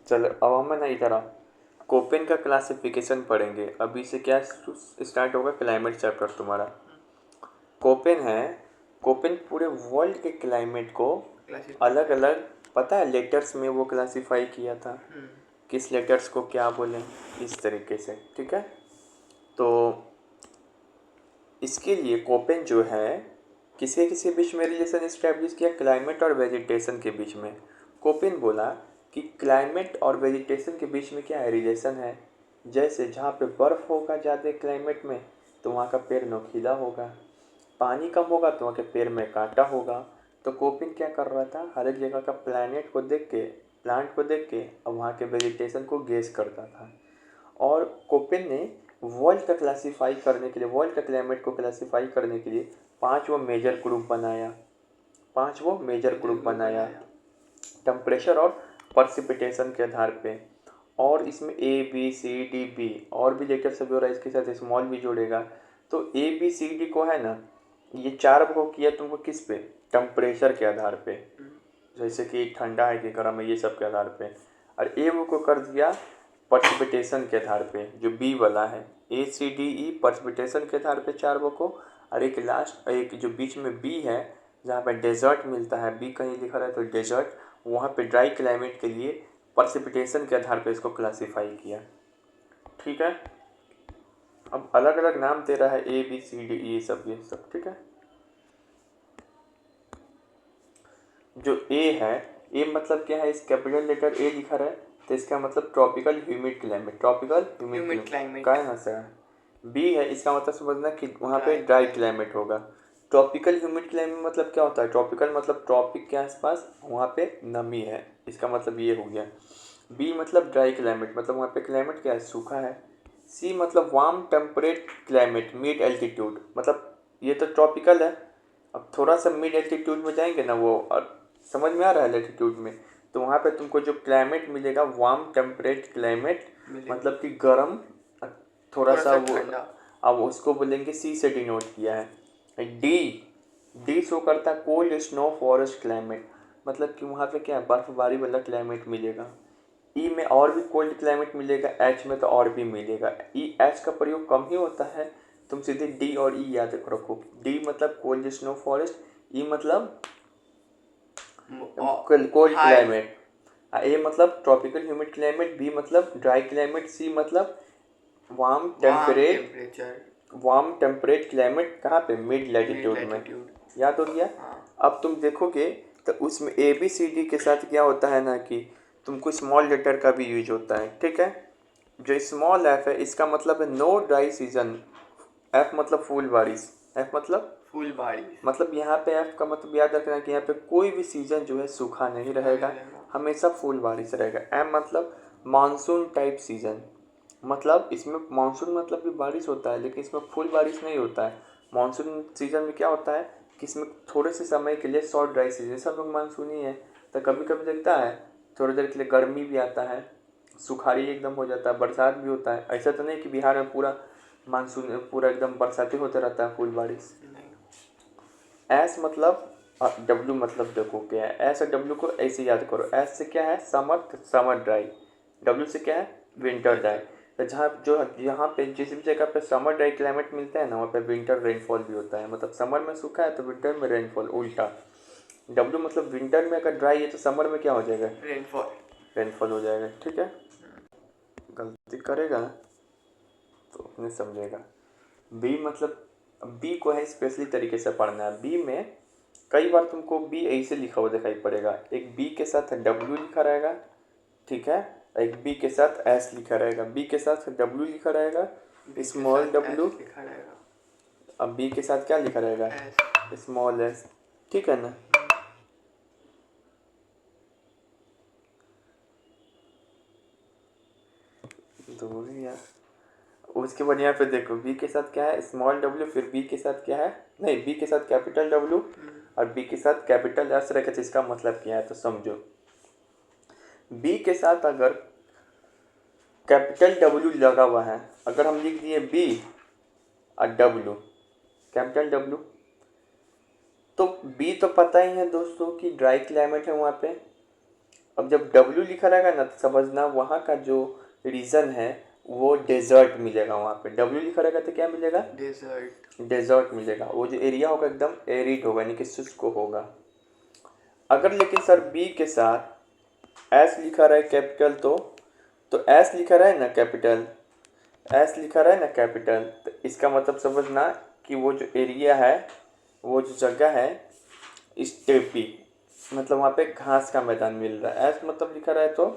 चलो अब हम है ना इधर आओ, कोपेन का क्लासिफिकेशन पढ़ेंगे। अभी से क्या स्टार्ट होगा, क्लाइमेट चैप्टर तुम्हारा। कोपेन है, कोपेन पूरे वर्ल्ड के क्लाइमेट को अलग अलग, पता है, लेटर्स में वो क्लासिफाई किया था। किस लेटर्स को क्या बोलें, इस तरीके से, ठीक है। तो इसके लिए कोपेन जो है किसी किसी बीच में रिलेशन इस्टेब्लिश किया, क्लाइमेट और वेजिटेशन के बीच में। कोपेन बोला कि क्लाइमेट और वेजिटेशन के बीच में क्या है, रिलेशन है। जैसे जहाँ पे बर्फ़ होगा ज़्यादा क्लाइमेट में तो वहाँ का पेड़ नोकीला होगा, पानी कम होगा तो वहाँ के पेड़ में कांटा होगा। तो कोपेन क्या कर रहा था, हर एक जगह का प्लानट को देख के, प्लांट को देख के और वहाँ के वेजिटेशन को गेस करता था। और कोपेन ने वर्ल्ड का क्लासीफाई करने के लिए, वर्ल्ड का क्लाइमेट को क्लासीफाई करने के लिए पांच वो मेजर ग्रुप बनाया, पांच वो मेजर ग्रुप बनाया टेम्परेचर और पर्सिपिटेशन के आधार पे। और इसमें A B C D B और भी लेटर सब हो रहा है, इसके साथ स्मॉल भी जोड़ेगा। तो ए बी सी डी को है ना, ये चार को किया तुमको किस पे, टेम्परेचर के आधार पे, जैसे कि ठंडा है कि गर्म है, ये सब के आधार पे। और ए वो को कर दिया पर्सिपिटेशन के आधार पे, जो बी वाला है, ए सी डी ई पर्सिपिटेशन के आधार पे चार वो को। और एक लास्ट, एक जो बीच में बी है, जहाँ पे डेजर्ट मिलता है, बी कहीं लिखा रहा है तो डेजर्ट, वहाँ पे ड्राई क्लाइमेट के लिए पर्सिपिटेशन के आधार पे इसको क्लासीफाई किया, ठीक है। अब अलग अलग नाम दे रहा है, ए बी सी डी ई सब, ये सब, ठीक है। जो ए है, ए मतलब क्या है, इस कैपिटल लेटर ए लिखा रहा है तो इसका मतलब tropical humid climate, tropical humid climate का है ना। बी है, इसका मतलब समझना कि वहाँ पे ड्राई क्लाइमेट होगा। ट्रॉपिकल ह्यूमिड क्लाइमेट मतलब क्या होता है, ट्रॉपिकल मतलब ट्रॉपिक के आसपास वहाँ पे नमी है, इसका मतलब ये हो गया। बी मतलब ड्राई क्लाइमेट, मतलब वहाँ पे क्लाइमेट क्या है, सूखा है। सी मतलब warm temperate climate mid altitude, मतलब ये तो ट्रॉपिकल है। अब थोड़ा सा मिड एल्टीट्यूड में जाएंगे ना वो, और समझ में आ रहा है एल्टीट्यूड में, तो वहाँ पे तुमको जो क्लाइमेट मिलेगा वार्म टेम्परेट क्लाइमेट, मतलब कि गर्म, थोड़ा सा वो। अब उसको बोलेंगे, सी से डिनोट किया है। डी, डी शो करता है कोल्ड स्नो फॉरेस्ट क्लाइमेट, मतलब कि वहाँ पे क्या है, बर्फबारी वाला क्लाइमेट मिलेगा। ई में और भी कोल्ड क्लाइमेट मिलेगा, एच में तो और भी मिलेगा। ई एच का प्रयोग कम ही होता है, तुम सीधे डी और ई याद रखो। डी मतलब कोल्ड स्नो फॉरेस्ट, ई मतलब कोल्ड क्लाइमेट, ए मतलब ट्रॉपिकल ह्यूमिड क्लाइमेट, बी मतलब ड्राई क्लाइमेट, सी मतलब warm temperate, warm temperate climate, कहाँ पे, मिड लैटिट्यूड में। याद हो गया। अब तुम देखोगे तो उसमें ए बी सी डी के साथ क्या होता है ना, कि तुमको स्मॉल लेटर का भी यूज होता है, ठीक है। जो स्मॉल एफ है इसका मतलब है नो ड्राई सीजन, एफ मतलब फूल बारिश, एफ मतलब फूल बारिश, मतलब यहाँ पे एफ का मतलब याद रखना कि यहाँ पे कोई भी सीजन जो है सूखा नहीं रहेगा, हमेशा फूल बारिश रहेगा। एम मतलब मानसून टाइप सीजन, मतलब इसमें मानसून मतलब भी बारिश होता है लेकिन इसमें फुल बारिश नहीं होता है। मानसून सीजन में क्या होता है कि इसमें थोड़े से समय के लिए शॉर्ट ड्राई सीजन, सब लोग मानसून ही है, तो कभी कभी देखता है थोड़ी देर के लिए गर्मी भी आता है, सुखाड़ी एकदम हो जाता है, बरसात भी होता है। ऐसा तो नहीं कि बिहार में पूरा मानसून पूरा एकदम बरसाती होता रहता है, फुल बारिश। एस मतलब, डब्ल्यू मतलब देखो क्या है, एस और डब्ल्यू को ऐसे याद करो। एस से क्या है, समर, समर ड्राई। डब्ल्यू से क्या है, विंटर ड्राई। तो जहाँ जो यहाँ पे जिस भी जगह पे समर ड्राई क्लाइमेट मिलता है ना, वहाँ पे विंटर रेनफॉल भी होता है, मतलब समर में सूखा है तो विंटर में रेनफॉल, उल्टा। डब्ल्यू मतलब विंटर में अगर ड्राई है तो समर में क्या हो जाएगा, रेनफॉल, रेनफॉल हो जाएगा, ठीक है। गलती करेगा तो अपने समझेगा। बी मतलब, बी को है स्पेशली तरीके से पढ़ना है। बी में कई बार तुमको बी ऐसे लिखा हुआ दिखाई पड़ेगा, एक बी के साथ डब्ल्यू लिखा रहेगा, ठीक है, एक बी के साथ एस लिखा रहेगा, बी के साथ डब्ल्यू लिखा रहेगा, स्मॉल डब्ल्यू, अब बी के साथ क्या लिखा रहेगा, स्मॉल एस, ठीक है ना। दो यार, उसके बाद यहाँ पे देखो बी के साथ क्या है, स्मॉल डब्ल्यू, फिर बी के साथ क्या है, नहीं, बी के साथ कैपिटल डब्ल्यू और बी के साथ कैपिटल एस रखे, तो इसका मतलब क्या है तो समझो। बी के साथ अगर कैपिटल डब्ल्यू लगा हुआ है, अगर हम लिख दिए बी और डब्ल्यू, कैपिटल डब्ल्यू, तो बी तो पता ही है दोस्तों कि ड्राई क्लाइमेट है वहाँ पे, अब जब डब्ल्यू लिखा रहेगा ना तो समझना वहाँ का जो रीजन है वो डेजर्ट मिलेगा। वहाँ पे डब्ल्यू लिखा रहेगा तो क्या मिलेगा? डेजर्ट मिलेगा। वो जो एरिया होगा एकदम एरिड होगा, यानी कि शुष्क होगा। अगर लेकिन सर बी के साथ एस लिखा रहे कैपिटल तो एस लिखा रहे ना कैपिटल, एस लिखा रहा है ना कैपिटल, तो इसका मतलब समझना कि वो जो एरिया है, वो जो जगह है स्टेपी, मतलब वहाँ पे घास का मैदान मिल रहा है। एस मतलब लिखा रहा है तो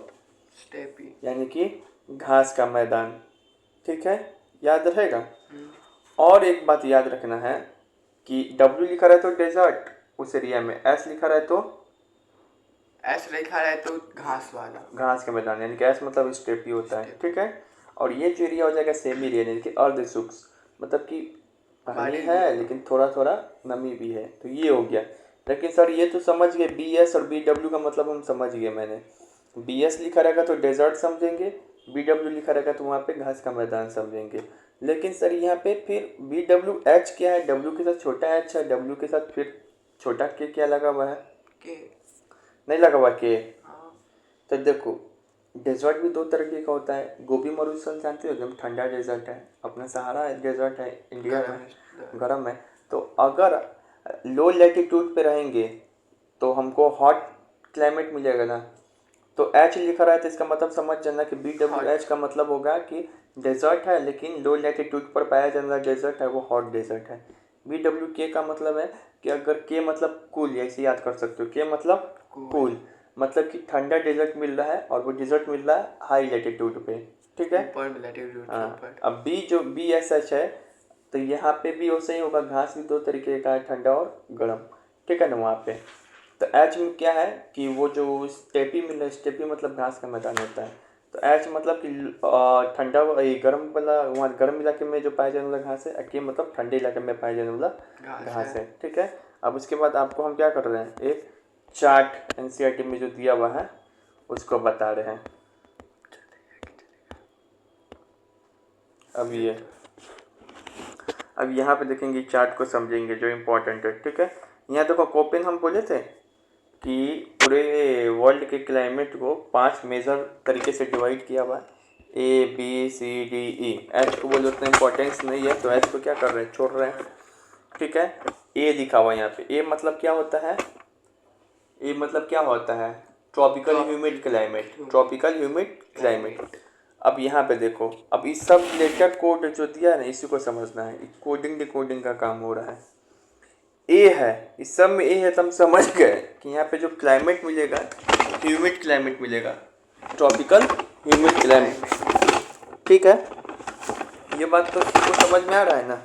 स्टेपी, यानी कि घास का मैदान। ठीक है, याद रहेगा। और एक बात याद रखना है कि डब्ल्यू लिखा रहा है तो डेजर्ट उस एरिया में, एस लिखा रहा है तो घास वाला, घास का मैदान, यानी कि एस मतलब स्टेपी होता है। ठीक है, और ये जो एरिया हो जाएगा सेमी एरिया, यानी कि अर्ध शुष्क, मतलब कि पानी है लेकिन थोड़ा थोड़ा नमी भी है, तो ये हो गया। लेकिन सर ये तो समझ गए, बी एस और बी डब्ल्यू का मतलब हम समझ गए। मैंने बी एस लिखा रहेगा तो डेजर्ट समझेंगे, बी डब्ल्यू लिखा रहेगा तो वहाँ पे घास का मैदान समझेंगे। लेकिन सर यहाँ पे फिर बी डब्ल्यू एच क्या है? डब्ल्यू के साथ छोटा एच है, डब्ल्यू के साथ फिर छोटा के क्या लगा हुआ है? के नहीं लगा हुआ के। तो देखो डेजर्ट भी दो तरीके का होता है। गोभी मरुस्थल जानते हो, एकदम ठंडा डेजर्ट है, अपना सहारा डेजर्ट है इंडिया में, गर्म है। तो अगर लो लैटिट्यूड पे रहेंगे तो हमको हॉट क्लाइमेट मिलेगा ना। तो एच लिखा रहा है तो इसका मतलब समझ जाना कि बी डब्ल्यू एच का मतलब होगा कि डेजर्ट है लेकिन लो लैटिट्यूड पर पाया जाने वाला डेजर्ट है वो हॉट डेजर्ट है। बी डब्ल्यू के का मतलब है कि अगर के मतलब कूल, ऐसे याद कर सकते हो, के मतलब कूल, मतलब कि ठंडा डेजर्ट मिल रहा है और वो डेजर्ट मिल रहा है हाई लैटिट्यूड पे। ठीक है, हाँ। अब बी जो बी एस एच है तो यहाँ पे भी वैसे ही होगा, घास भी दो तरीके का है, ठंडा और गर्म। ठीक है ना वहाँ पे। तो एच में क्या है कि वो जो स्टेपी मिल रहा है, स्टेपी मतलब घास का मैदान होता है। तो एच मतलब कि ठंडा गर्म वाला, वहाँ गर्म इलाके में जो पाया जाने वाला घास है, के मतलब ठंडे इलाके में पाया जाने वाला घास है। ठीक है, अब उसके बाद आपको हम क्या कर रहे हैं, एक चार्ट एनसीईआरटी में जो दिया हुआ है उसको बता रहे हैं। अब यहाँ पे देखेंगे चार्ट को समझेंगे जो इम्पोर्टेंट है। ठीक है, यहाँ देखो कोपेन हम बोले थे कि पूरे वर्ल्ड के क्लाइमेट को 5 मेजर तरीके से डिवाइड किया हुआ है, A B C D E. H को बोले उतना इम्पोर्टेंस नहीं है तो एच को क्या कर रहे हैं, छोड़ रहे हैं। ठीक है, ए लिखा हुआ है यहाँ पे। ए मतलब क्या होता है? ए मतलब क्या होता है? Tropical humid climate, tropical humid climate. अब यहाँ पे देखो, अब इस सब लेटर कोड जो दिया है ना इसी को समझना है, कोडिंग डिकोडिंग का काम हो रहा है। ए है, इस सब में ए है तो हम समझ गए कि यहाँ पे जो क्लाइमेट मिलेगा ह्यूमिड क्लाइमेट मिलेगा, ट्रॉपिकल ह्यूमिड क्लाइमेट। ठीक है, ये बात तो सबको समझ में आ रहा है ना।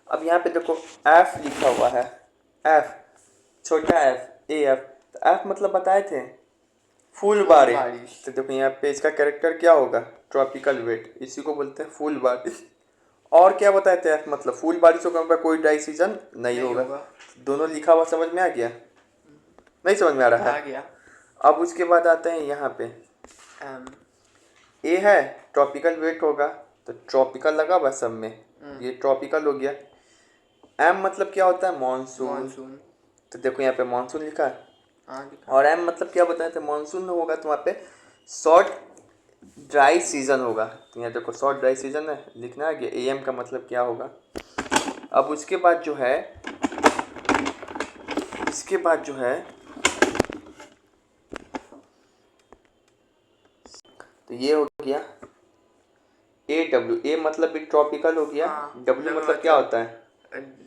अब यहाँ पे देखो एफ लिखा हुआ है, एफ छोटा एफ, ए एफ। तो एफ मतलब बताए थे फूल बारिश। तो देखो यहाँ पे इसका कैरेक्टर क्या होगा, ट्रॉपिकल वेट, इसी को बोलते हैं फूल बारिश। और क्या बताए थे एफ मतलब फूल बारिश होगा, कोई ड्राई सीजन नहीं होगा। दोनों लिखा हुआ समझ में आ गया? नहीं समझ में आ रहा है? अब उसके बाद आते हैं यहाँ पे ए है ट्रॉपिकल वेट होगा, तो ट्रॉपिकल लगा हुआ सब में, ये ट्रॉपिकल हो गया। एम मतलब क्या होता है, मानसून। तो देखो यहाँ पे मानसून लिखा है। और एम मतलब क्या बताए थे, मानसून होगा तो वहाँ पे शॉर्ट ड्राई सीजन होगा। तो यहाँ देखो शॉर्ट ड्राई सीजन है, लिखना है कि ए एम का मतलब क्या होगा। अब उसके बाद जो है, इसके बाद जो है तो ये हो गया ए डब्ल्यू। ए मतलब भी ट्रॉपिकल हो गया। डब्ल्यू मतलब क्या होता है,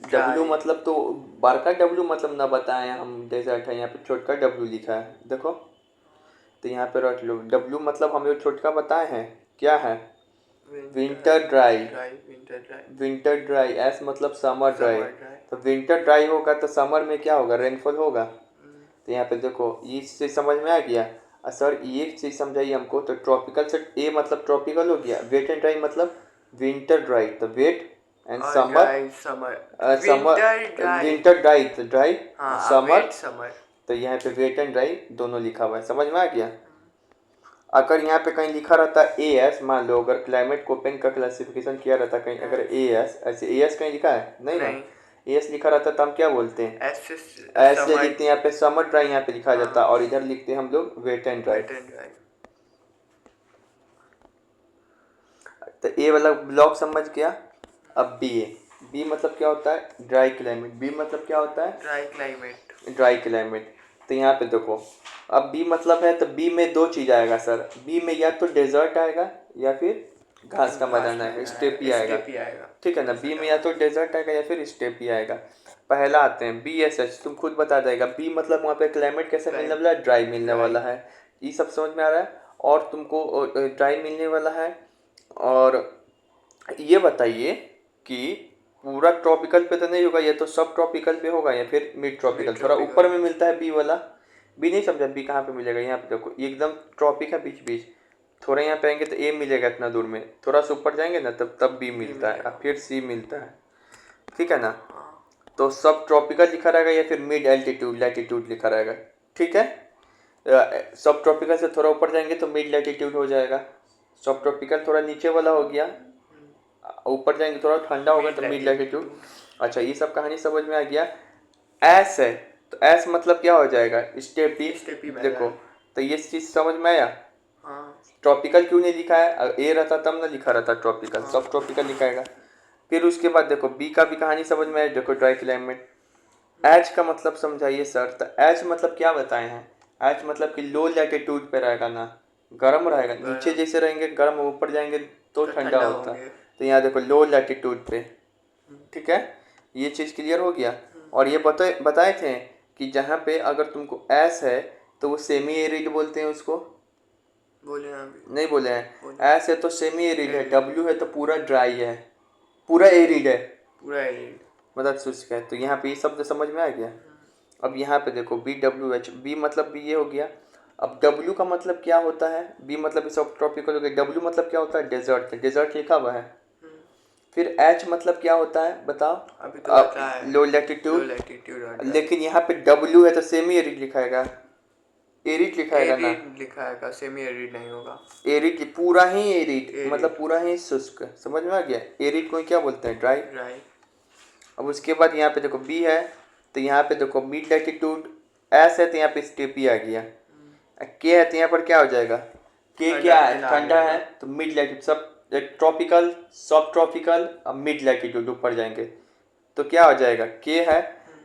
डब्ल्यू मतलब तो बड़का डब्ल्यू मतलब ना बताएं हम, डेजर्ट है, यहाँ पे छोटका डब्ल्यू लिखा है देखो। तो यहाँ पे रख लो, डब्ल्यू मतलब हम छोटका बताए हैं क्या है, winter dry. Winter dry. S मतलब समर ड्राई। तो विंटर ड्राई होगा तो समर में क्या होगा, रेनफॉल होगा। तो यहाँ पे देखो ये चीज़ समझ में आ गया। सर ये चीज़ समझाइए हमको। तो ट्रॉपिकल से ए मतलब ट्रॉपिकल हो गया, वेट एंड ड्राई मतलब विंटर ड्राई। तो wet and summer, winter dry तो ड्राई, समर। तो यहाँ पे वेट एंड ड्राई दोनों लिखा हुआ है, समझ में आ गया। अगर यहाँ पे कहीं लिखा रहता ए एस, मान लो अगर क्लाइमेट कोपेन का क्लासिफिकेशन किया रहता कहीं, अगर ए एस, ऐसे ए एस कहीं लिखा है नहीं ना, एस लिखा रहता है तो हम क्या बोलते हैं, एस से ऐसे लिखते हैं, यहाँ पे समर ड्राई यहाँ पे लिखा जाता है, और इधर लिखते हैं हम लोग वेट एंड ड्राई। तो ए वाला ब्लॉक समझ गया। अब बी मतलब क्या होता है, ड्राई क्लाइमेट। बी मतलब क्या होता है, ड्राई क्लाइमेट। Dry climate. तो यहाँ पे देखो, अब बी मतलब है तो बी में दो चीज़ आएगा सर, बी में या तो डेजर्ट आएगा या फिर घास का मैदान आएगा, स्टेपी आएगा, ठीक है ना। बी में या तो डेजर्ट आएगा या फिर स्टेपी आएगा। पहला आते हैं बी एस एच, तुम खुद बता देगा। बी मतलब वहाँ पे क्लाइमेट कैसा मिलने वाला है, ड्राई मिलने वाला है, ये सब समझ में आ रहा है। और तुमको ड्राई मिलने वाला है। और ये बताइए कि पूरा ट्रॉपिकल पे तो नहीं होगा, या तो सब ट्रॉपिकल पे होगा या फिर मिड ट्रॉपिकल, थोड़ा ऊपर में मिलता है बी वाला। बी नहीं समझा, बी कहाँ पे मिलेगा, यहाँ पे देखो, एकदम ट्रॉपिक है बीच बीच, थोड़ा यहाँ पे आएंगे तो ए मिलेगा इतना दूर में, थोड़ा सा ऊपर जाएंगे ना तब बी मिलता है, और फिर सी मिलता है, ठीक है ना। तो सब ट्रॉपिकल लिखा रहेगा या फिर मिड एल्टीट्यूड लैटिट्यूड लिखा रहेगा, ठीक है। सब ट्रॉपिकल से थोड़ा ऊपर जाएंगे तो मिड लैटिट्यूड हो जाएगा, सब ट्रॉपिकल थोड़ा नीचे वाला हो गया, ऊपर जाएंगे थोड़ा ठंडा होगा तो मिड लैटिट्यूड। अच्छा, ये सब कहानी समझ में आ गया। एस है तो एस मतलब क्या हो जाएगा, स्टेपी। देखो तो ये चीज़ समझ में आया। ट्रॉपिकल क्यों नहीं लिखा है, ए रहता तब ना लिखा रहता ट्रॉपिकल, सब ट्रॉपिकल लिखाएगा। फिर उसके बाद देखो बी का भी कहानी समझ में आया, देखो ड्राई क्लाइमेट। एच का मतलब समझाइए सर। तो एच मतलब क्या बताए हैं, एच मतलब कि लो लैटिट्यूड पे रहेगा ना, गर्म रहेगा, नीचे जैसे रहेंगे गर्म, ऊपर जाएंगे तो ठंडा होता है। तो यहाँ देखो लो लैटिट्यूड पे, ठीक है, ये चीज़ क्लियर हो गया। और ये बताए थे कि जहाँ पे अगर तुमको एस है तो वो सेमी एरिड बोलते हैं उसको, बोले हैं नहीं बोले हैं। एस है तो सेमी एरिड है, डब्ल्यू है तो पूरा ड्राई है, पूरा एरिड है, मतलब शुष्क है। तो यहाँ पे ये शब्द समझ में आ गया। अब यहाँ पे देखो बी डब्ल्यू एच, बी मतलब भी ये हो गया। अब डब्ल्यू का मतलब क्या होता है, बी मतलब सब ट्रॉपिकल हो गया, डब्ल्यू मतलब क्या होता है, डेजर्ट, डेजर्ट लिखा हुआ है। फिर एच मतलब क्या होता है बताओ, अभी तो बता है, लो लैटिट्यूड, लेकिन यहाँ पे डब्ल्यू है तो सेमी एरिड लिखाएगा, एरिड लिखाएगा ना, लिखाएगा, सेमी एरिड नहीं होगा, एरिड पूरा ही एरिड मतलब पूरा ही शुष्क, समझ में आ गया। एरिड को क्या बोलते हैं, ड्राई। अब उसके बाद यहाँ पे देखो बी है तो यहाँ पे देखो मिड लैटिट्यूड, एस है तो यहाँ पे स्टेपी आ गया, के है तो यहाँ पर क्या हो जाएगा, के क्या है, ठंडा है तो मिड लैटिट्यूड, सब ट्रॉपिकल सब ट्रॉपिकल, अब मिड लैटिट्यूड ऊपर जाएंगे तो क्या हो जाएगा, के है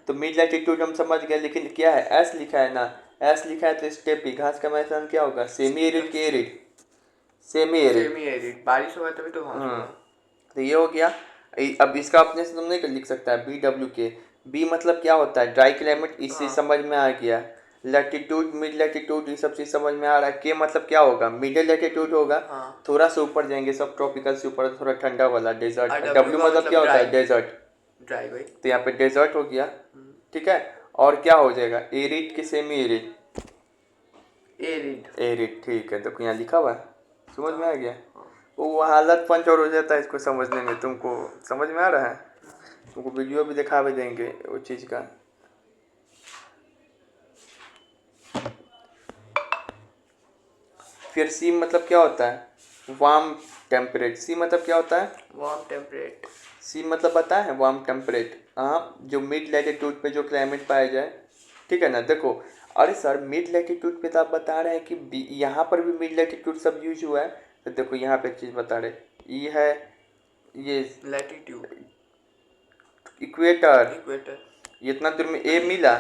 तो मिड लैटिट्यूड हम समझ गए, लेकिन क्या है, एस लिखा है ना, एस लिखा है तो स्टेपी, घास का मैदान क्या होगा, सेमी एरिड के एरिड, सेमी एरिड, बारिश होगा तभी तो घास होगा। तो ये हो गया। अब इसका अपने से तुम नहीं लिख सकता है, बी डब्ल्यू के। बी मतलब क्या होता है, ड्राई क्लाइमेट, इससे समझ में आ गया। लैटिट्यूड मिड लैटिट्यूड ये सब चीज़ समझ में आ रहा है। के मतलब क्या होगा, मिडिल लैटिट्यूड होगा, थोड़ा सा ऊपर जाएंगे सब ट्रॉपिकल से ऊपर थोड़ा ठंडा वाला डेजर्ट। डब्ल्यू मतलब क्या होता है, डेजर्ट, ड्राई भाई, तो यहाँ पे डेजर्ट हो गया, ठीक है। और क्या हो जाएगा, एरिड के सेमी एरिड, एरिड, ठीक है। तो यहाँ लिखा हुआ है, समझ में आ गया। वो हालत पंचर हो जाता है इसको समझने में, तुमको समझ में आ रहा है, तुमको वीडियो भी दिखा भी देंगे वो चीज़ का। फिर सी मतलब क्या होता है, वार्म टेम्परेट। सी मतलब क्या होता है, वार्म टेम्परेट। सी मतलब पता है, वार्म टेम्परेट, हाँ, जो मिड लैटिट्यूड पे जो क्लाइमेट पाया जाए, ठीक है ना। देखो अरे सर मिड लैटिट्यूड पे तो आप बता रहे हैं कि यहाँ पर भी मिड लैटिट्यूड सब यूज हुआ है, तो देखो यहाँ पे एक चीज़ बता रहे, ये है, ये लैटिट्यूड, इक्वेटर, इतना दूर में ए मिला,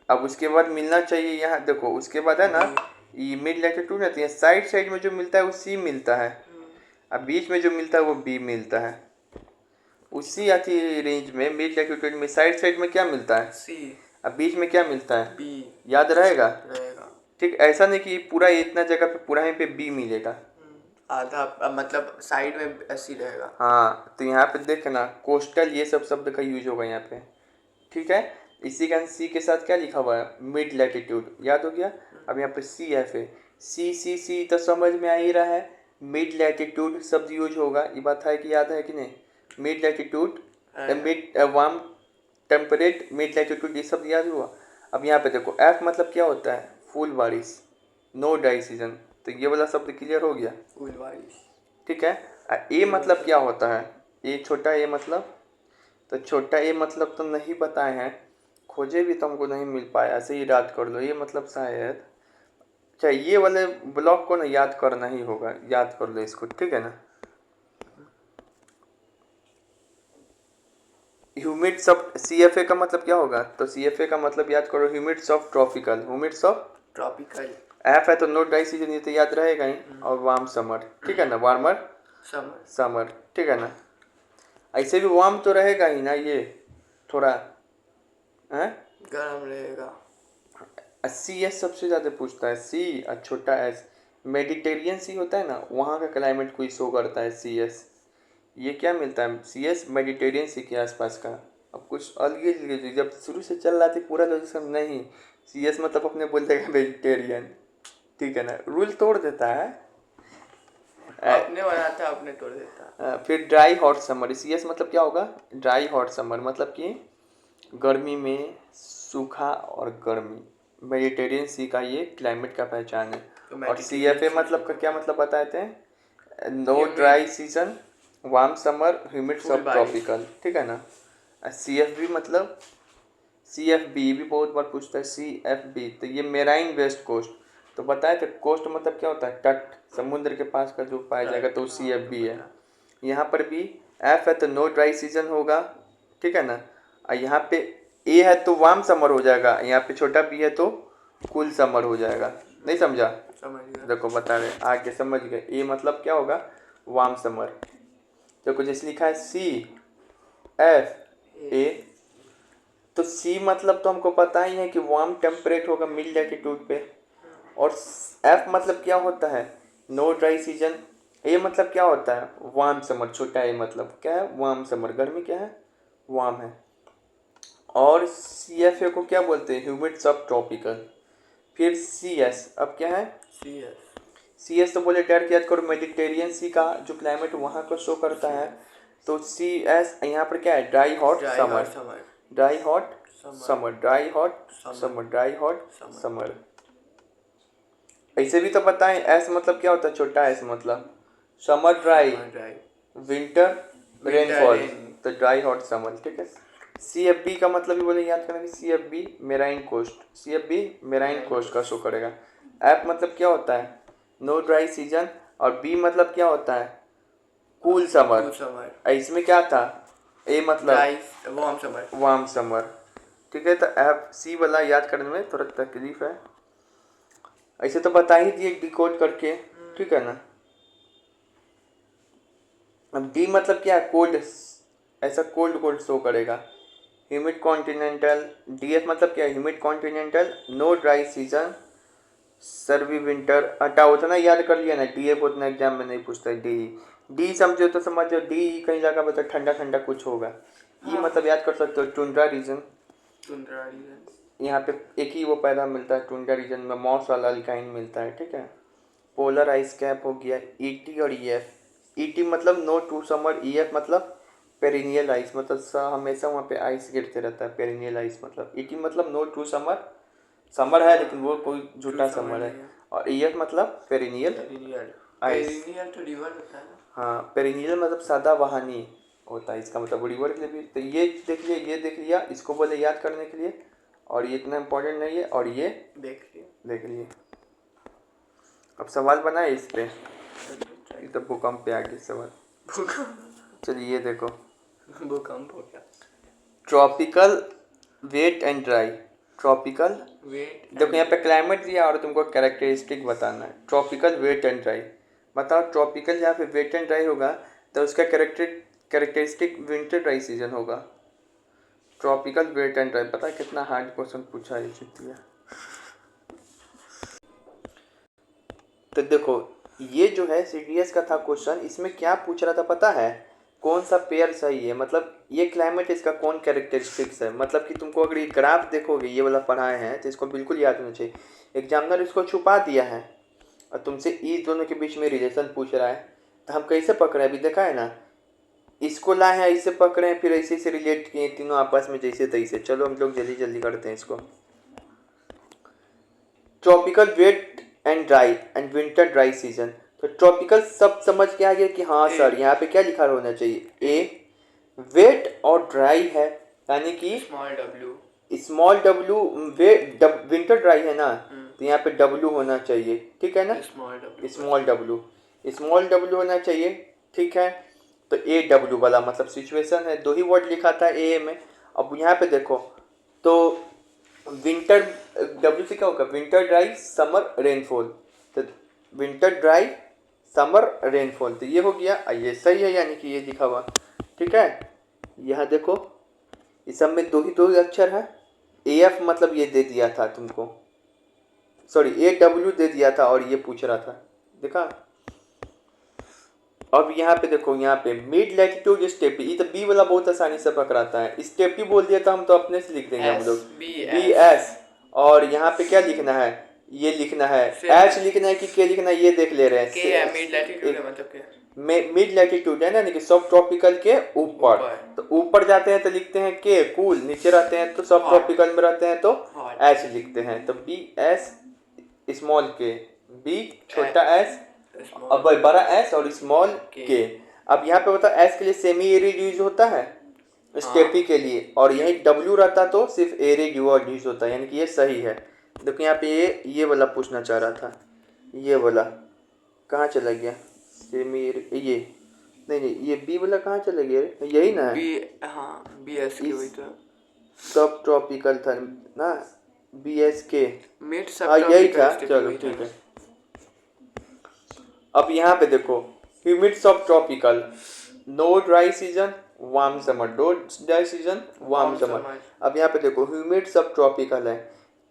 अब उसके बाद मिलना चाहिए यहाँ, देखो उसके बाद है ना, ये मिड लैटिट्यूड है तो यहाँ साइड साइड में जो मिलता है वो सी मिलता है, अब बीच में जो मिलता है वो बी मिलता है। उसी आती रेंज में मिड लैटिट्यूड में साइड साइड में क्या मिलता है, सी, अब बीच में क्या मिलता है, बी, याद रहेगा, ठीक। ऐसा नहीं कि पूरा इतना जगह पे पूरा ही पे बी मिलेगा, आधा मतलब साइड में ऐसी रहेगा। हाँ, तो यहाँ पे देखना कोस्टल ये सब शब्द का यूज होगा यहाँ पे, ठीक है। इसी का सी के साथ क्या लिखा हुआ है, मिड लैटिट्यूड, याद हो गया। अब यहाँ पे सी है, फिर सी तो समझ में आ ही रहा है, मिड लैटिट्यूड शब्द यूज होगा, ये बात है कि याद है कि नहीं, mid latitude, mid warm temperate, mid latitude, ये सब याद हुआ। अब यहाँ पे देखो एफ मतलब क्या होता है, फुल बारिश, नो ड्राई सीजन, तो ये वाला शब्द क्लियर हो गया, फुल बारिश, ठीक है। ए मतलब क्या होता है, ए छोटा ए मतलब तो छोटा ए मतलब तो नहीं बताए हैं, खोजे भी तो हमको नहीं मिल पाया, ऐसे ही याद कर लो। ये मतलब शायद, अच्छा ये वाले ब्लॉक को ना याद करना ही होगा, याद कर लो इसको, ठीक है ना। ह्यूमिड सब CFA का मतलब क्या होगा, तो CFA का मतलब याद करो, humid of tropical, humid of tropical. F है तो नो ड्राई सीजन, ये तो याद रहेगा ही। और वार्म समर, ठीक है ना, वार्मर समर। समर, ठीक है ना। ऐसे भी वार्म तो रहेगा ही ना ये, थोड़ा है गर्म रहेगा। CS सबसे ज़्यादा पूछता है, सी और छोटा एस। मेडिटेरियन सी होता है ना, वहाँ का क्लाइमेट कोई शो करता है CS। ये क्या मिलता है CS मेडिटेरियन सी के आसपास का। अब कुछ अलग ही, जब शुरू से चल रहा था पूरा लॉजिक नहीं, CS मतलब अपने बोल देगा वेजिटेरियन, ठीक है ना, रूल तोड़ देता है। अपने बनाता है अपने तोड़ देता है। फिर ड्राई हॉट समर, CS मतलब क्या होगा, ड्राई हॉट समर मतलब कि गर्मी में सूखा और गर्मी, मेडिटेरियन सी का ये क्लाइमेट का पहचान है। तो और CFA मतलब का क्या मतलब बताए थे, no dry season, warm summer, humid subtropical, ठीक है ना। CFB मतलब, CFB भी बहुत बार पूछता है, CFB तो ये मेराइन वेस्ट कोस्ट, तो बताए थे कोस्ट मतलब क्या होता है, तट, समुद्र के पास का जो पाया जाएगा, तो CFB है। यहाँ पर भी F है तो नो ड्राई सीजन होगा, ठीक है ना। और यहाँ पे A है तो वार्म समर हो जाएगा, यहाँ पे छोटा B है तो कूल समर हो जाएगा। नहीं समझा, समझ गया। देखो बता रहे आगे समझ गए। A मतलब क्या होगा, वार्म समर। देखो जैसे लिखा है CFA, तो C मतलब तो हमको पता ही है कि वार्म टेम्परेट होगा मिड लैटिट्यूड पे। और F मतलब क्या होता है, नो ड्राई सीजन। A मतलब क्या होता है, वार्म समर, छोटा A मतलब क्या है, वार्म समर, गर्मी क्या है, वार्म है। और CFA को क्या बोलते हैं, ह्यूमिड सब ट्रॉपिकल। फिर CS अब क्या है, CS तो बोले डायरेक्ट याद करो, मेडिटेरियन सी का जो क्लाइमेट वहाँ को शो करता है। तो CS यहाँ पर क्या है, dry hot summer, dry hot summer, dry hot summer, dry hot summer. ऐसे भी तो बताएं, S मतलब क्या होता है, छोटा S मतलब समर ड्राई, विंटर रेनफॉल, तो ड्राई हॉट समर, ठीक है। CFB का मतलब भी बोले याद करना, CFB marine coast, CFB marine coast का शो करेगा। F मतलब क्या होता है, नो ड्राई सीजन। और B मतलब क्या होता है, कूल समर। इसमें क्या था, A मतलब वार्म समर, ठीक है। तो FC वाला याद करने में थोड़ा तकलीफ है, ऐसे तो बता ही दिए डिकोड करके, ठीक है ना। अब D मतलब क्या है, कोल्ड, ऐसा कोल्ड कोल्ड शो करेगा, ह्यूमिड कॉन्टिनेंटल। DF मतलब क्या है, humid continental, no dry season, सर्वी विंटर। हटाओ उतना याद कर लिया ना, DF उतना एग्जाम में नहीं पूछता है। डी समझो तो समझो, डी कहीं लगा मतलब ठंडा ठंडा कुछ होगा। ये मतलब याद कर सकते हो, टुंड्रा रीजन, यहाँ पे एक ही वो पैदा मिलता है टुंड्रा रीजन में, मॉस वाला अल्काइन मिलता है, ठीक है। पोलर आइस कैप हो गया, ET और EF। ET मतलब नो टू समर, EF मतलब पेरिनियल आइस, मतलब हमेशा वहाँ पे आइस गिरते रहता है, पेरिनियल आइस मतलब। ET मतलब नो टू समर, समर है लेकिन वो कोई झूठा समर है। और EF मतलब पेरिनियल आइस, हाँ पेरिनियल मतलब सदाबहानी होता है, इसका मतलब रिवर के लिए भी। तो ये देख लिया, ये देख लिया, इसको बोले याद करने के लिए, और ये इतना इम्पोर्टेंट नहीं है, और ये देख लिए। अब सवाल बनाए इस पे, ये तो भूकंप पे आ गया सवाल। चलिए ये देखो, भूकंप हो गया। Tropical wet and dry, tropical wet, देखो यहाँ पे क्लाइमेट दिया और तुमको कैरेक्टरिस्टिक बताना है। ट्रॉपिकल वेट एंड ड्राई, बताओ ट्रॉपिकल जहाँ पे वेट एंड ड्राई होगा तो उसका कैरेक्टरिस्टिक विंटर ड्राई सीजन होगा। ट्रॉपिकल वेट एंड ड्राई, पता है कितना हार्ड क्वेश्चन पूछा है ये। तो देखो ये जो है CDS का था क्वेश्चन, इसमें क्या पूछ रहा था पता है, कौन सा पेयर सही है, मतलब ये क्लाइमेट इसका कौन कैरेक्टरिस्टिक्स है। मतलब कि तुमको अगर ये ग्राफ देखोगे, ये वाला पढ़ाए हैं तो इसको बिल्कुल याद होना चाहिए। एग्जामिनर इसको छुपा दिया है और तुमसे इस दोनों के बीच में रिलेशन पूछ रहा है, तो हम कैसे पकड़े, अभी देखा है ना, इसको लाए हैं ऐसे पकड़े हैं, फिर ऐसे से रिलेट किए तीनों आपस में जैसे तैसे। चलो हम लोग जल्दी जल्दी करते हैं इसको। Tropical wet and dry and winter dry season, तो ट्रॉपिकल सब समझ के आ गया कि हाँ सर यहाँ पे क्या लिखा होना चाहिए, A वेट और ड्राई है, यानी कि स्मॉल डब्ल्यू विंटर ड्राई है ना, तो यहाँ पे डब्ल्यू होना चाहिए, ठीक है ना, स्मॉल डब्ल्यू स्मॉल डब्ल्यू होना चाहिए, ठीक है। तो ए डब्ल्यू वाला मतलब सिचुएशन है, दो ही वर्ड लिखा था ए में। अब यहाँ पे देखो तो विंटर डब्ल्यू से क्या होगा, विंटर ड्राई समर रेनफॉल, तो विंटर ड्राई समर रेनफॉल, तो ये हो गया, ये सही है, यानी कि ये लिखा हुआ, ठीक है। यहाँ देखो इस सब में दो ही अक्षर है, ए एफ मतलब ये दे दिया था तुमको, सॉरी ए डब्ल्यू दे दिया था और ये पूछ रहा था, देखा। अब यहाँ पे देखो, यहाँ पे मिड लैटिट्यूड स्टेपी, ये तो बी वाला बहुत आसानी से पकड़ाता है, स्टेपी बोल दिया था हम तो अपने से लिख देंगे हम लोग बी एस। और यहाँ पे क्या लिखना है, ये लिखना है एच लिखना है कि के लिखना है, ये देख ले रहे हैं। मिड लैटिट्यूड है मतलब क्या, मिड लैटिट्यूड है ना, यानी कि सब ट्रॉपिकल के ऊपर, तो ऊपर जाते हैं तो लिखते हैं के कूल, नीचे रहते हैं तो सब ट्रॉपिकल में रहते हैं तो एच लिखते हैं, तो बी एस स्मॉल के, बी छोटा एस, अब बड़ा एस और स्मॉल के। अब यहाँ पे बता एस के लिए सेमी एरिड यूज होता है स्टेपी के लिए, और यही डब्ल्यू रहता तो सिर्फ एरिड यूज होता है, यानी कि ये सही है। देखो यहाँ पे ये वाला पूछना चाह रहा था, ये वाला कहाँ चला गया, सेमी ये नहीं ये बी वाला कहाँ चला गया, यही ना है बी, हाँ बी एस के, वही तो सब ट्रॉपिकल था ना, बी एस के, मिड सब, हाँ यही था, चलो ठीक है। अब यहाँ पे देखो humid subtropical, no dry season warm summer, no dry season warm summer. अब यहाँ पे देखो ह्यूमिड सब ट्रॉपिकल है,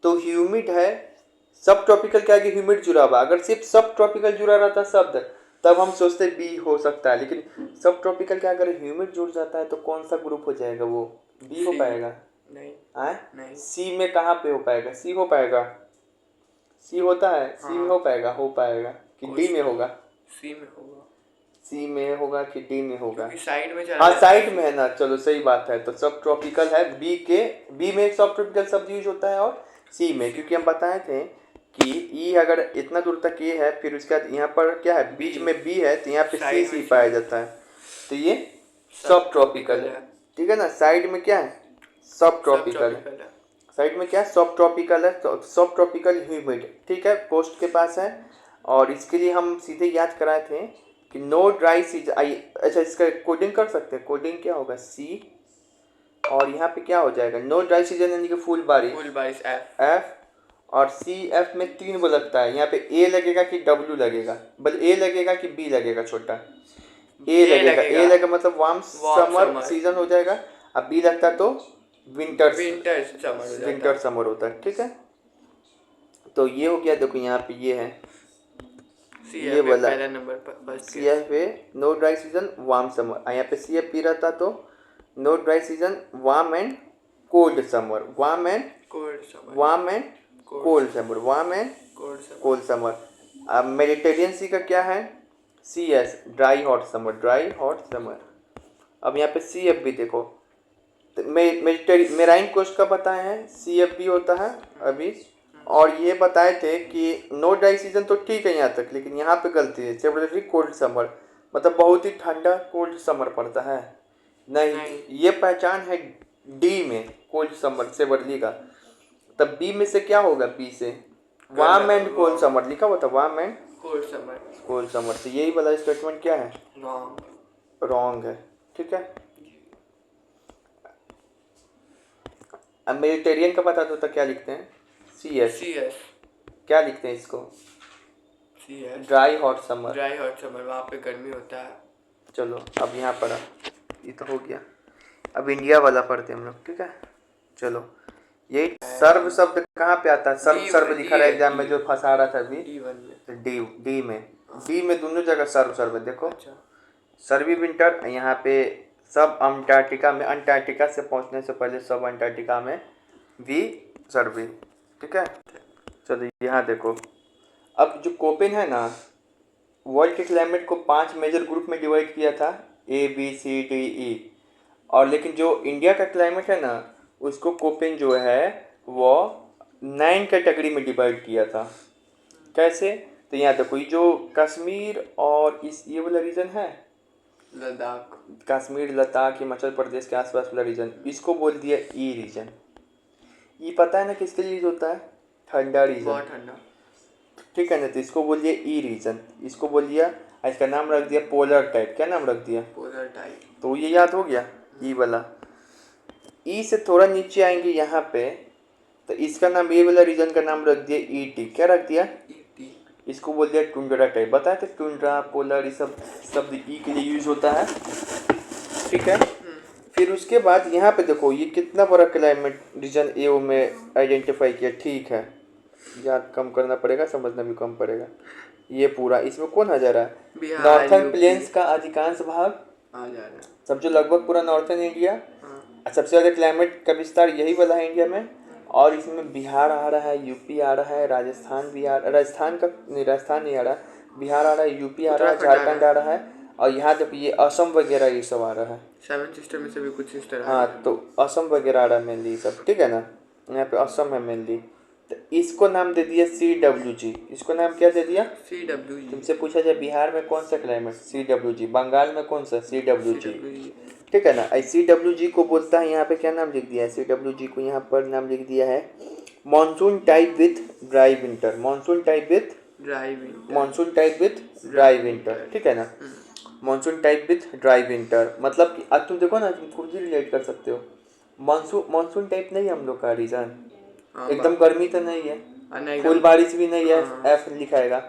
तो ह्यूमिड है, सब ट्रॉपिकल के आगे ह्यूमिड जुड़ा हुआ, अगर सिर्फ सब ट्रॉपिकल जुड़ा रहता शब्द तब हम सोचते बी हो सकता है, लेकिन सब ट्रॉपिकल के अगर ह्यूमिड जुड़ जाता है तो कौन सा ग्रुप हो जाएगा, वो बी हो पाएगा, नहीं नहीं सी में कहाँ पे हो पाएगा, सी हो पाएगा, सी होता है, सी में हो पाएगा कि डी में होगा, सी में होगा, सी में होगा कि डी में होगा, साइड में हाँ साइड में है ना, चलो सही बात है, तो सब ट्रॉपिकल है बी के, बी में एक सब ट्रॉपिकल शब्द यूज होता है और सी में, क्योंकि हम बताए थे कि ई अगर इतना दूर तक ये है, फिर उसके बाद यहाँ पर क्या है बीच में बी है, तो यहाँ पे सी पाया जाता है, तो ये सब ट्रॉपिकल है, ठीक है ना। साइड में क्या है, सब ट्रॉपिकल है, साइड में क्या सब ट्रॉपिकल है, तो सब ट्रॉपिकल ह्यूमिड, ठीक है, कोस्ट के पास है। और इसके लिए हम सीधे याद कराए थे कि नो ड्राई सीजन, अच्छा इसका कोडिंग कर सकते हैं, कोडिंग क्या होगा सी, और यहाँ पे क्या हो जाएगा नो ड्राई सीजन यानी कि फुल बारिश एफ, और सी एफ में 3 वो लगता है, यहाँ पे ए लगेगा कि डब्ल्यू लगेगा, बल ए लगेगा कि बी लगेगा, छोटा ए लगेगा मतलब वार्म समर सीजन हो जाएगा, अब बी लगता तो विंटर समर होता है, ठीक है। तो ये हो गया, देखो यहाँ पे ये है ये वाला पहला number C F A no dry season warm summer, यहाँ पे सी एफ पी रहता तो no dry season warm and cold summer, warm and cold summer. अब मेडिटेरियन सी का क्या है, C S dry hot summer. अब यहाँ पे सी एफ भी देखो, मेराइन कोस्ट का बताए हैं सी एफ बी होता है अभी, और ये बताए थे कि नो ड्राई सीजन तो ठीक है यहाँ तक, लेकिन यहाँ पे गलती है, सेवरली कोल्ड समर मतलब बहुत ही ठंडा कोल्ड समर पड़ता है, नहीं ये पहचान है डी में कोल्ड समर सेवरली का, तब बी में से क्या होगा, बी से वार्म एंड कोल्ड समर लिखा हुआ था, वार्म एंड कोल्ड समर, तो यही वाला स्टेटमेंट क्या है, रॉन्ग है, ठीक है। अब मेडिटेरियन का पता तो क्या लिखते हैं, सी एस, क्या लिखते हैं इसको, ड्राई हॉट समर, वहाँ पे गर्मी होता है। चलो अब यहाँ पढ़ा, ये तो हो गया, अब इंडिया वाला पढ़ते हैं हम लोग, ठीक है। चलो यही सर्व शब्द कहाँ पे आता है, सर्व लिखा रहा है एग्जाम में, जो फंसा रहा था अभी डी में दोनों जगह सर्व देखो, सर्वी विंटर, यहाँ पे सब अंटार्कटिका से पहुँचने से पहले सब अंटार्कटिका में भी सर्वी, ठीक है। चलो यहाँ देखो, अब जो कोपेन है ना, वर्ल्ड के क्लाइमेट को 5 मेजर ग्रुप में डिवाइड किया था, ए बी सी डी ई, और लेकिन जो इंडिया का क्लाइमेट है ना, उसको कोपेन जो है वो 9 कैटेगरी में डिवाइड किया था। कैसे, तो यहाँ देखो ये जो कश्मीर और इस ये वाला रीजन है, लद्दाख। कश्मीर, लद्दाख, हिमाचल प्रदेश के आसपास वाला रीजन, इसको बोल दिया ई रीजन। ये पता है ना किसके लिए यूज होता है? ठंडा रीजन। बहुत ठंडा। ठीक है ना, तो इसको बोल दिया ई रीजन, इसको बोल दिया, इसका नाम रख दिया पोलर टाइप। क्या नाम रख दिया? Polar type. तो ये याद हो गया ई वाला। ई से थोड़ा नीचे आएंगे यहाँ पे, तो इसका नाम, ये वाला रीजन का नाम रख दिया ई टी। क्या रख दिया? ईटी। इसको बोल दिया टुंड्रा टाइप। बताए थे टुंड्रा, पोलर, ये सब शब्द ई के लिए यूज होता है। ठीक है। फिर उसके बाद यहाँ पे देखो, ये कितना बड़ा क्लाइमेट रीजन ए में आइडेंटिफाई किया। ठीक है, याद कम करना पड़ेगा, समझना भी कम पड़ेगा। ये पूरा इसमें कौन आ जा रहा है? बिहार, नॉर्थन यूपी प्लेन्स का अधिकांश भाग आ जा रहा है। समझो, लगभग पूरा नॉर्थन इंडिया। हाँ। सबसे ज़्यादा क्लाइमेट का विस्तार यही वाला है इंडिया में। और इसमें बिहार आ रहा है, यूपी आ रहा है, राजस्थान भी राजस्थान का नहीं, राजस्थान नहीं आ रहा, बिहार आ रहा है, यूपी आ रहा है, झारखंड आ रहा है, और यहाँ तक ये असम वगैरह ये सब आ रहा है। 7 सिस्टर में से भी कुछ सिस्टर हाँ, तो असम वगैरह आ रहा है मेनली सब। ठीक है ना, यहाँ पे असम है मेनली। तो इसको नाम दे दिया CWG। इसको नाम क्या दे दिया? CWG। तुमसे पूछा जाए बिहार में कौन सा क्लाइमेट? CWG। बंगाल में कौन सा? CWG। CWG। ठीक है ना, CWG को बोलता है, यहाँ पे क्या नाम लिख दिया है? CWG को यहाँ पर नाम लिख दिया है monsoon type with dry winter. Monsoon type with dry winter. Monsoon type with dry winter. ठीक है ना, monsoon type with dry winter मतलब कि आज तुम देखो ना, तुम खुद ही रिलेट कर सकते हो। मानसून टाइप नहीं है हम लोग का रीजन, एकदम गर्मी तो नहीं है, फुल बारिश भी नहीं है, एफ लिखाएगा।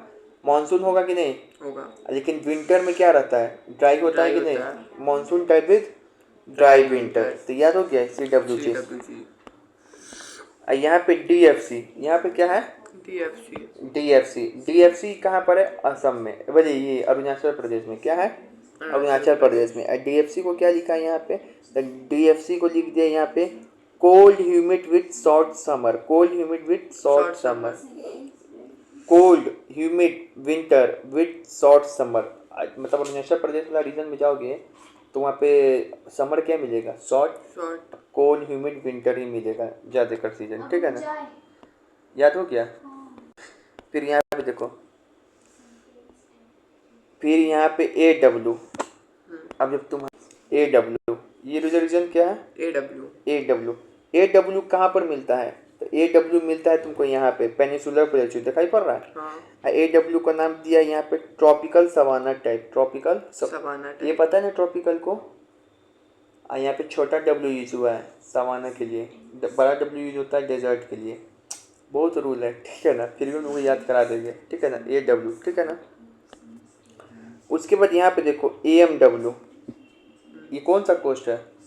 मानसून होगा कि नहीं? होगा। लेकिन विंटर में क्या रहता है? ड्राई होता है कि नहीं? Monsoon type with dry winter. तो याद हो गया CWG। यहाँ पे DFC, यहाँ पे क्या है? DFC कहाँ पर है? असम में, बोले ये अरुणाचल प्रदेश में। क्या है? अरुणाचल प्रदेश में। DFC को क्या लिखा है यहाँ पे? तो DFC को लिख दिया यहाँ पे cold humid with short summer. Cold humid with short summer. Cold humid winter with short summer. मतलब अरुणाचल प्रदेश वाला रीजन में जाओगे तो वहाँ पे समर क्या मिलेगा? शॉर्ट। कोल्ड ह्यूमिड विंटर ही मिलेगा ज़्यादातर सीजन। ठीक है ना, याद हो गया। फिर यहाँ पे देखो, फिर यहाँ पे AW। अब जब तुम AW, ये रीजन क्या है? AW कहाँ पर मिलता है? तो AW मिलता है तुमको यहाँ पे पेनिसुलर प्लेटू, दिखाई पड़ रहा है। हाँ। AW का नाम दिया यहाँ पे tropical savanna type. Tropical savanna type, ये पता है ना ट्रॉपिकल को? यहाँ पे छोटा W यूज हुआ है सवाना के लिए, बड़ा W यूज होता है डेजर्ट के लिए। बहुत रूल है, ठीक है ना, फिर भी उनको याद करा देंगे। ठीक है ना, AW। ठीक है ना, उसके बाद यहाँ पे देखो AMW। ये कौन सा कोस्ट है?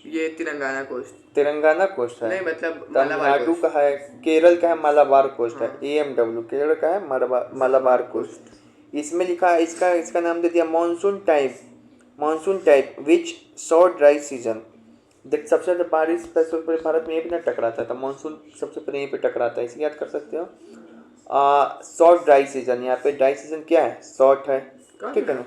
ये तेलंगाना कोस्ट। तेलंगाना कोस्ट है नहीं, मतलब तमिलनाडु का है, केरल का है, मालाबार कोस्ट है। AMW केरल का है, मालाबार कोस्ट। इसमें लिखा है, इसका नाम दे दिया monsoon type which short dry season. देख, सबसे ज़्यादा बारिश पूरे भारत में ये भी ना टकराता है, तो मानसून सबसे पहले यहीं पे टकराता है, इसे याद कर सकते हो। शॉर्ट ड्राई सीजन, यहाँ पे ड्राई सीजन क्या है? शॉर्ट है। ठीक है ना,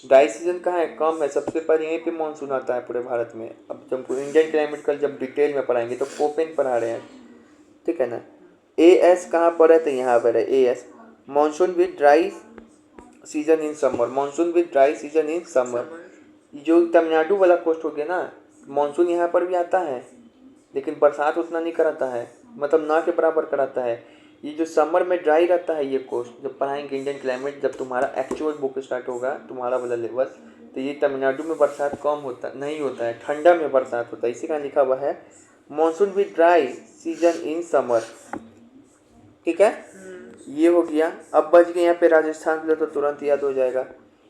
ड्राई सीजन कहाँ है? कम है। सबसे पहले यहीं पे मानसून आता है पूरे भारत में। अब जब इंडियन क्लाइमेट का जब डिटेल में पढ़ाएंगे तो कोपेन पढ़ा रहे हैं। ठीक है ना, AS कहाँ पर है? तो यहाँ पर है AS monsoon with dry season in summer. Monsoon with dry season in summer. जो तमिलनाडु वाला कोस्ट हो गया ना, मानसून यहाँ पर भी आता है लेकिन बरसात उतना नहीं कराता है, मतलब ना के बराबर कराता है। ये जो समर में ड्राई रहता है ये कोस्ट, जब पढ़ाएंगे इंडियन क्लाइमेट, जब तुम्हारा एक्चुअल बुक स्टार्ट होगा तुम्हारा वाला लेवल, तो ये तमिलनाडु में बरसात कम होता नहीं होता है, ठंडा में बरसात होता है। इसी का लिखा हुआ है monsoon with dry season in summer. ठीक है, ये हो गया। अब बच गए यहाँ पे राजस्थान के लिए, तो तुरंत याद हो जाएगा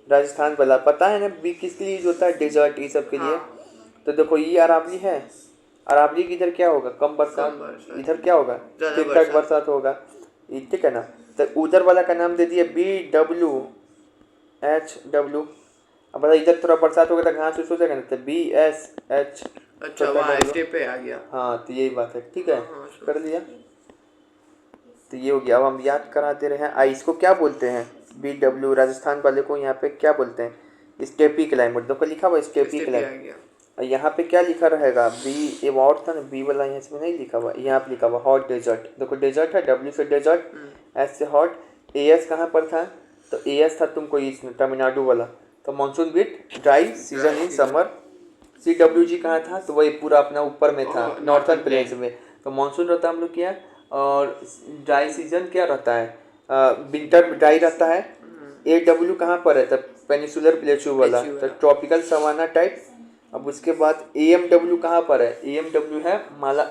राजस्थान वाला। पता है ना बी किसके लिए यूज होता है? डेजर्ट, ये सब के लिए। तो देखो ये अरावली है, अरावली की इधर क्या होगा? कम बरसात। इधर क्या होगा? ठीक ठाक बरसात होगा। ठीक है ना, तो उधर वाला का नाम दे दिया BWHW। अब बता, इधर थोड़ा बरसात होगा तो घास हो जाएगा ना, तो BSH। अच्छा, वहाँ स्टेप पे आ गया। हाँ, तो यही बात है। ठीक है, कर लिया। तो ये हो गया। अब हम याद कराते रहे हैं। इसको क्या बोलते हैं? BW राजस्थान वाले को यहाँ पे क्या बोलते हैं? Steppe climate. देखो लिखा हुआ स्टेपी क्लाइमेट। यहाँ पे क्या लिखा रहेगा? ये और था ना, बी वाला यहाँ से नहीं लिखा हुआ, यहाँ पे लिखा हुआ हॉट डेजर्ट। देखो डेजर्ट है, W से डेजर्ट, S से हॉट। AS कहाँ पर था? तो AS था तुमको इसमें तमिलनाडु वाला, तो monsoon with dry season in summer. CWG कहाँ था, तो वही पूरा अपना ऊपर में था, नॉर्थर्न प्लेन्स में। तो मानसून रहता है हम लोग क्या, और ड्राई सीजन क्या रहता है, विंटर ड्राई रहता है। AW कहाँ पर है, तब पेनिसुलर प्लेटू वाला, तो ट्रॉपिकल सवाना टाइप। अब उसके बाद AMW कहाँ पर है, AMW है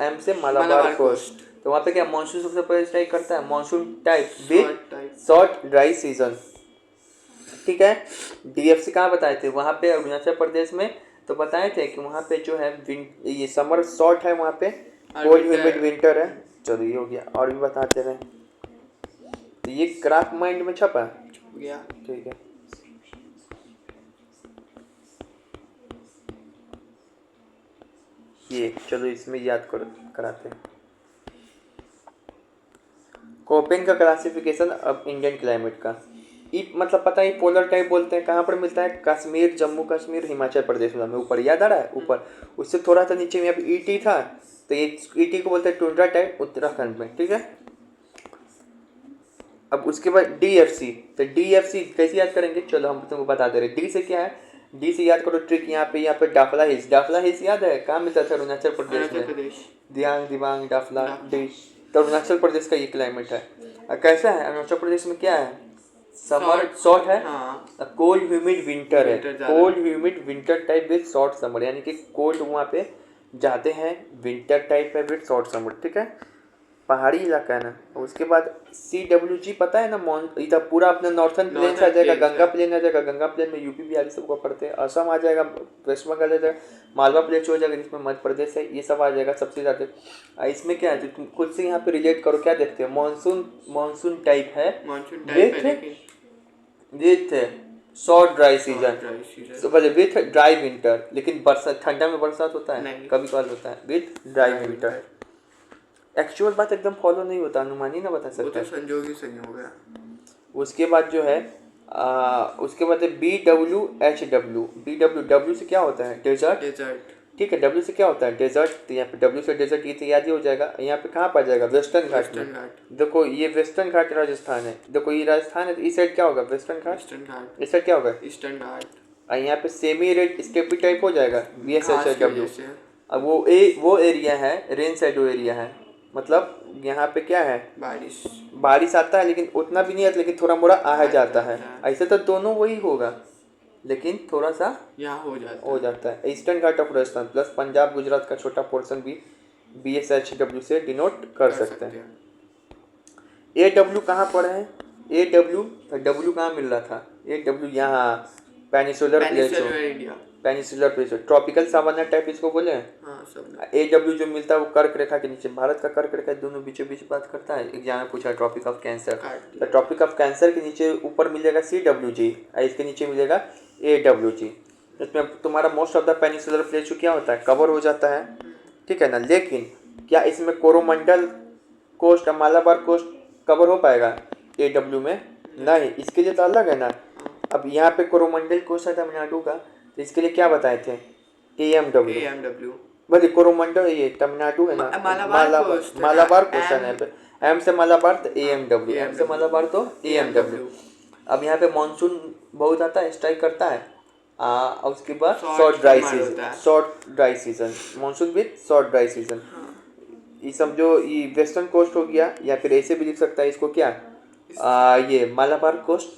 M से मालाबार कोस्ट। तो वहाँ पे क्या मानसून सबसे पहले स्ट्राइक करता है, monsoon type with short dry season. ठीक है। DFC कहाँ बताए थे, वहाँ पे अरुणाचल प्रदेश में। तो बताए थे कि वहाँ पे जो है ये समर शॉर्ट है, वहाँ पे कोल्ड ह्यूमिड विंटर है। चलो ये हो गया, और भी बताते रहे। तो ये क्राफ्ट माइंड में छपा गया, ठीक है। ये चलो इसमें याद कराते हैं। कोपेन का क्लासिफिकेशन अब इंडियन क्लाइमेट का, मतलब पता है पोलर टाइप बोलते हैं, कहाँ पर मिलता है, कश्मीर, जम्मू कश्मीर, हिमाचल प्रदेश में ऊपर, याद आ रहा है ऊपर। उससे थोड़ा सा नीचे में अब ET था, तो ये ET को बोलते हैं टुंड्रा टाइप, उत्तराखंड में। ठीक है। अब उसके बाद DFC, तो DFC कैसे याद करेंगे, चलो हम तुमको बता दे रहे। डी से क्या है, डी से याद करो ट्रिक, यहाँ पे डाफला हिल्स। डाफला हिल्स याद है कहाँ मिलता था, अरुणाचल प्रदेश में। दिबांग डाफला डिश, तो अरुणाचल प्रदेश का ये क्लाइमेट है। और कैसा है अरुणाचल प्रदेश में, क्या है, समर शॉर्ट है, कोल्ड ह्यूमिड विंटर है, cold humid winter type with short summer, यानी कि कोल्ड वहाँ पे जाते हैं, विंटर टाइप है विद शॉर्ट समर। ठीक है, पहाड़ी इलाका है ना। उसके बाद CWG पता है ना, इधर पूरा अपना नॉर्थर्न प्लेन आ जाएगा, गंगा प्लेन आ जाएगा, गंगा प्लेन में UP बिहार सबको पड़ते हैं, असम आ जाएगा, वेस्ट बंगाल आ जाएगा, मालवा प्लेटू हो जाएगा जिसमें मध्य प्रदेश है, ये सब आ जाएगा सबसे ज़्यादा। इसमें क्या है, तुम खुद से यहाँ पे रिलेट करो, क्या देखते हो, मानसून टाइप है with short dry season, with dry winter, लेकिन बरसात, ठंडा में बरसात होता है, कभी कभार होता है, विथ ड्राई विंटर। एक्चुअल बात एकदम फॉलो नहीं होता, अनुमान ही ना बता सकता, वो तो संजोग ही सही हो गया। उसके बाद जो है उसके बाद BWHW से क्या होता है, डेजर्ट। ठीक है, W से क्या होता है, डेजर्ट। तो यहाँ पे W से डेजर्ट, ये तो याद ही हो जाएगा। यहाँ पे कहाँ पर जाएगा, वेस्टर्न घाट में। देखो ये वेस्टर्न घाट राजस्थान है, देखो ये राजस्थान है, तो इस साइड क्या होगा, वेस्टर्न घाट, इस साइड क्या होगा, ईस्टर्न घाट। और यहाँ पे सेमी रेड स्टेपी टाइप हो जाएगा, BSHW। अब वो एरिया है, रेन शेडो एरिया है, मतलब यहाँ पे क्या है, बारिश आता है, लेकिन उतना भी नहीं आता, लेकिन थोड़ा मोड़ा आ जाता है। ऐसे तो दोनों वही होगा, लेकिन थोड़ा सा यहाँ हो जाता है। Eastern Ghat of Rajasthan plus Punjab Gujarat का छोटा पोर्शन भी BSHW से डिनोट कर सकते हैं। AW कहाँ पर है, W कहाँ मिल रहा था, AW यहाँ पेनिसुलर प्लेटो, ट्रॉपिकल सावाना टाइप इसको बोले हैं। AW जो मिलता है वो कर्क रेखा के नीचे, भारत का कर्क रेखा दोनों बीचों बीच बात करता है। एग्जाम में पूछा ट्रॉपिक ऑफ कैंसर, तो ट्रॉपिक ऑफ कैंसर के नीचे ऊपर मिलेगा CWG, इसके नीचे मिलेगा AWG। इसमें तुम्हारा मोस्ट ऑफ द पेनिसुलर प्लेटो क्या होता है, कवर हो जाता है। ठीक है ना, लेकिन क्या इसमें Coromandel coast, Malabar coast cover हो पाएगा AW में, नहीं, इसके लिए तो अलग है ना। अब यहाँ पे कोरोमंडल कोस्ट है तमिलनाडु का, तो इसके लिए क्या बताए थे, AMW। बोले कोरोमंडल ये तमिलनाडु है ना, मालाबार कोस्ट है यहाँ पे, M से मालाबार तो AMW, M से मालाबार तो AMW। अब यहाँ पे मानसून बहुत आता है, स्ट्राइक करता है, और उसके बाद short dry season, monsoon with short dry season. ये समझो ये वेस्टर्न कोस्ट हो गया, या फिर ऐसे भी लिख सकता है इसको, क्या ये मालाबार कोस्ट।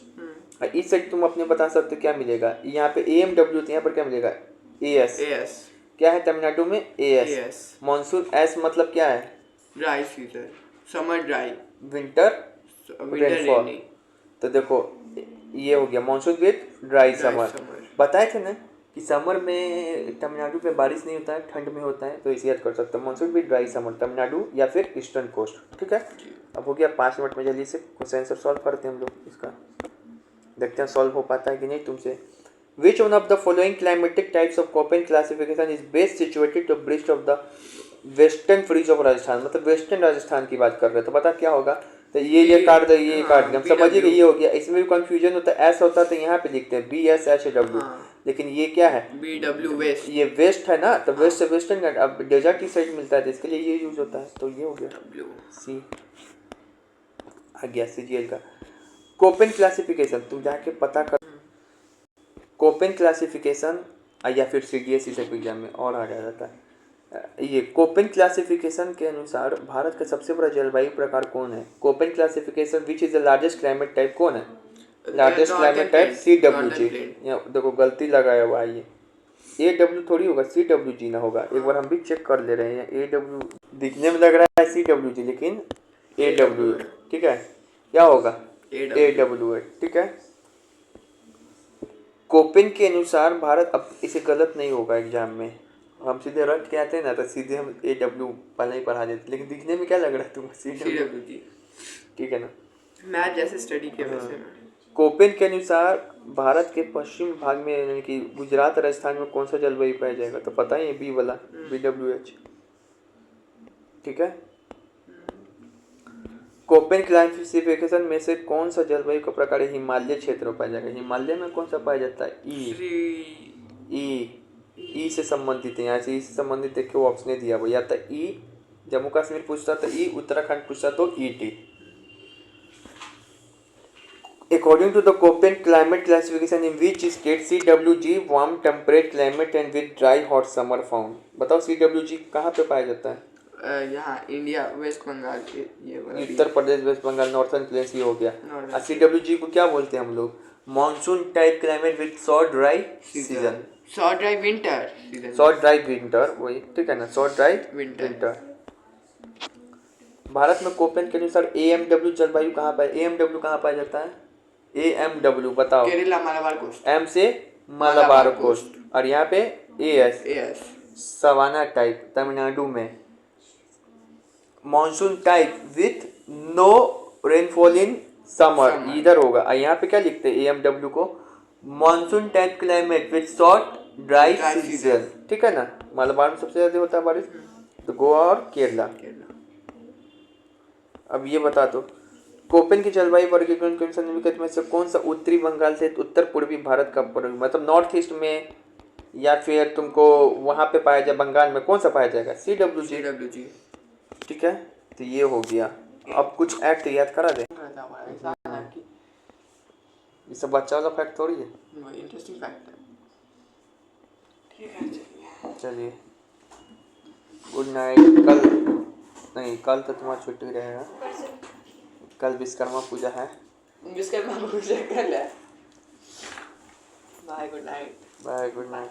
इस साइड तुम अपने बता सकते हो क्या मिलेगा, यहाँ पे AMW, तो यहाँ पर क्या मिलेगा, AS क्या है तमिलनाडु में, AS। मानसून S मतलब क्या है, dry season, summer dry, winter rainfall. तो देखो ये हो गया मानसून विद ड्राई समर। बताए थे ना कि समर में तमिलनाडु में बारिश नहीं होता है, ठंड में होता है, तो इसे याद कर सकते हो, monsoon with dry summer, Tamil Nadu या फिर ईस्टर्न कोस्ट। ठीक है, अब हो गया 5 मिनट में, जल्दी से क्वेश्चन आंसर सॉल्व करते हैं हम लोग। इसका देखते हैं सॉल्व हो पाता है कि नहीं तुमसे। Which one of the following climatic types of Köppen classification is best situated to bridge of the western fringe of Rajasthan, मतलब वेस्टर्न राजस्थान की बात कर रहे हैं, तो पता क्या होगा, तो ये काट दे, ये काट दे, हम समझिए कि ये हो गया। इसमें भी कंफ्यूजन होता है, एस होता है तो यहाँ पे लिखते हैं BSHW, लेकिन ये क्या है, BW वेस्ट, ये वेस्ट है ना, तो वेस्ट से वेस्टर्न घाट, अब डेजर्ट की साइड मिलता है, तो इसके लिए ये यूज होता है, तो ये हो गया C आ गया CGL का। कोपेन क्लासिफिकेशन तुम जाके पता कर, कोपेन क्लासिफिकेशन या फिर CDSE से एग्जाम में और आ जाता है। ये कोपेन क्लासिफिकेशन के अनुसार भारत का सबसे बड़ा जलवायु प्रकार कौन है? Koppen classification which is the largest climate type कौन है? Largest climate type CWG। देखो गलती लगाया हुआ है, ये AW थोड़ी होगा, CWG ना होगा। एक बार हम भी चेक कर ले रहे हैं। AW दिखने में लग रहा है CWG, लेकिन AW, ठीक है, क्या होगा? AW है, ठीक है। कोपेन के अनुसार भारत, अब इसे गलत नहीं होगा एग्जाम में, हम सीधे रट के आते हैं ना तो सीधे हम AW पहले ही पढ़ा देते, लेकिन दिखने में क्या लग रहा है तुम्हें? CWG, ठीक है ना, मैथ जैसे स्टडी किया वैसे में। कोपेन के अनुसार भारत के पश्चिम भाग में यानी कि गुजरात राजस्थान में कौन सा जलवायु पाया जाएगा? तो पता ही है, बी वाला, BWH, ठीक है। कोपेन क्लासिफिकेशन में से कौन सा जलवायु का प्रकार हिमालय क्षेत्र में पाया जाएगा? हिमालय में कौन सा पाया जाता है? ई से संबंधित है, यहाँ से ई से संबंधित एक ऑप्शन दिया हुआ, या तो ई जम्मू कश्मीर पूछता तो ई, उत्तराखंड पूछता तो ET। According to the Köppen climate classification, in which state CWG warm temperate climate and with dry hot summer found? बताओ CWG कहाँ पे पाया जाता है? यहाँ इंडिया, वेस्ट बंगाल के, ये Uttar Pradesh, waste Bengal, northern planes ही हो गया। CWG को क्या बोलते हैं हम लोग? Monsoon type climate with short dry season, short dry winter, short dry winter, वही ठीक है ना, शॉर्ट ड्राई विंटर। भारत में कोपेन के अनुसार AMW जलवायु कहाँ पाया, AMW कहाँ पाया जाता है? AMW बताओ। केरला, मालाबार कोस्ट। M से मालाबार कोस्ट, और यहाँ पे AS सवाना टाइप, तमिलनाडु में। Monsoon type with no rainfall in summer, इधर होगा। और यहाँ पे क्या लिखते हैं AMW को? Monsoon type climate with short dry season, ठीक है ना। मालाबार में सबसे ज्यादा होता है बारिश, तो गोवा और केरला। अब ये बता दो, कोपेन की जलवायु वर्गीकरण के अनुसार निम्नलिखित में से कौन सा उत्तरी बंगाल से उत्तर पूर्वी भारत का मतलब नॉर्थ ईस्ट में, या फिर तुमको वहां पे पाया जाए बंगाल में, कौन सा पाया जाएगा? CWG, ठीक है। तो ये हो गया। अब कुछ एक्ट याद करा दे, ये सब बच्चा वाला फैक्ट थोड़ी है, इंटरेस्टिंग फैक्ट है। ठीक है, चलिए गुड नाइट। कल तो तुम्हारा छुट्टी रहेगा, कल विश्वकर्मा पूजा है। विश्वकर्मा पूजा कल है। Bye, good night. Bye, good night.